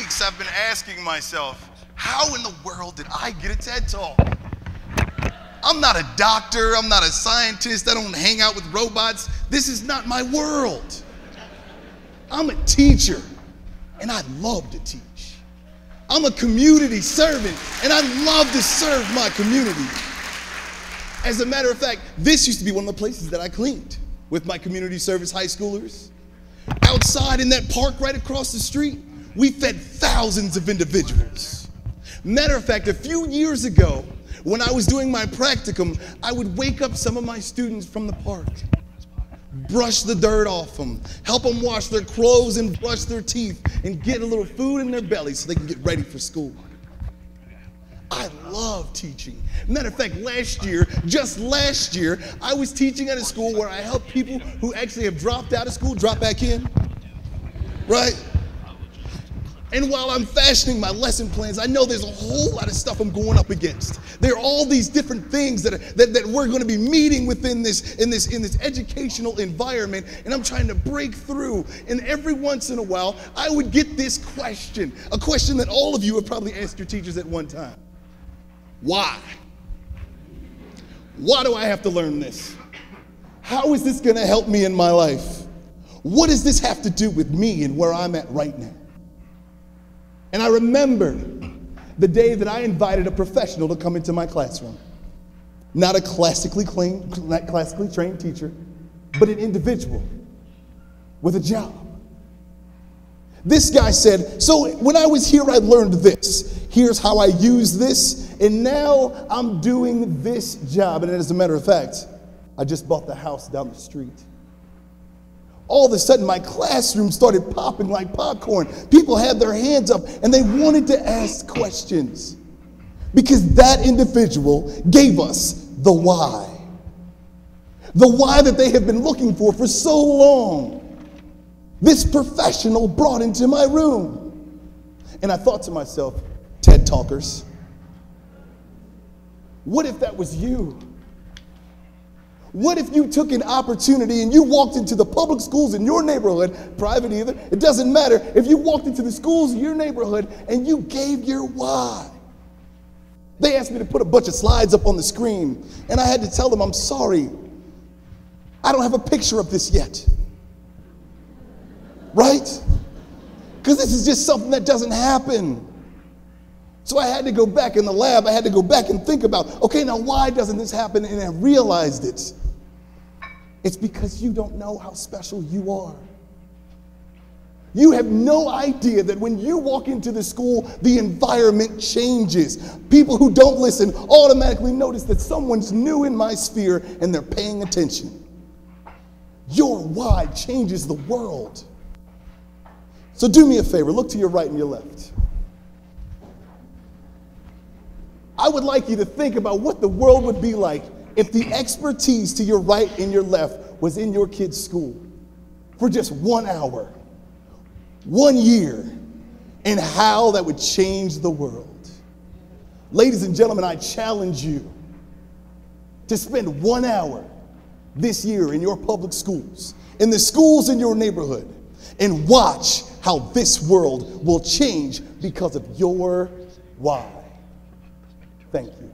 weeks, I've been asking myself, how in the world did I get a TED Talk? I'm not a doctor, I'm not a scientist, I don't hang out with robots. This is not my world. I'm a teacher, and I love to teach. I'm a community servant, and I love to serve my community. As a matter of fact, this used to be one of the places that I cleaned with my community service high schoolers. Outside in that park right across the street, we fed thousands of individuals. Matter of fact, a few years ago, when I was doing my practicum, I would wake up some of my students from the park, brush the dirt off them, help them wash their clothes and brush their teeth, and get a little food in their belly so they can get ready for school. I love teaching. Matter of fact, just last year, I was teaching at a school where I help people who actually have dropped out of school drop back in, right? And while I'm fashioning my lesson plans, I know there's a whole lot of stuff I'm going up against. There are all these different things that we're going to be meeting within this educational environment, and I'm trying to break through. And every once in a while, I would get this question, a question that all of you have probably asked your teachers at one time. Why? Why do I have to learn this? How is this going to help me in my life? What does this have to do with me and where I'm at right now? And I remember the day that I invited a professional to come into my classroom. Not a classically trained teacher, but an individual with a job. This guy said, so when I was here, I learned this. Here's how I use this, and now I'm doing this job. And as a matter of fact, I just bought the house down the street. All of a sudden, my classroom started popping like popcorn. People had their hands up, and they wanted to ask questions because that individual gave us the why. The why that they have been looking for so long. This professional brought into my room. And I thought to myself, TED Talkers, what if that was you? What if you took an opportunity and you walked into the public schools in your neighborhood, private either, it doesn't matter, if you walked into the schools in your neighborhood and you gave your why? They asked me to put a bunch of slides up on the screen, and I had to tell them, I'm sorry, I don't have a picture of this yet. Right? Because this is just something that doesn't happen. So I had to go back in the lab, I had to go back and think about, okay, now why doesn't this happen? And I realized it. It's because you don't know how special you are. You have no idea that when you walk into the school, the environment changes. People who don't listen automatically notice that someone's new in my sphere and they're paying attention. Your why changes the world. So do me a favor, look to your right and your left. I would like you to think about what the world would be like if the expertise to your right and your left was in your kid's school for just 1 hour, 1 year, and how that would change the world. Ladies and gentlemen, I challenge you to spend 1 hour this year in your public schools, in the schools in your neighborhood, and watch how this world will change because of your why. Thank you.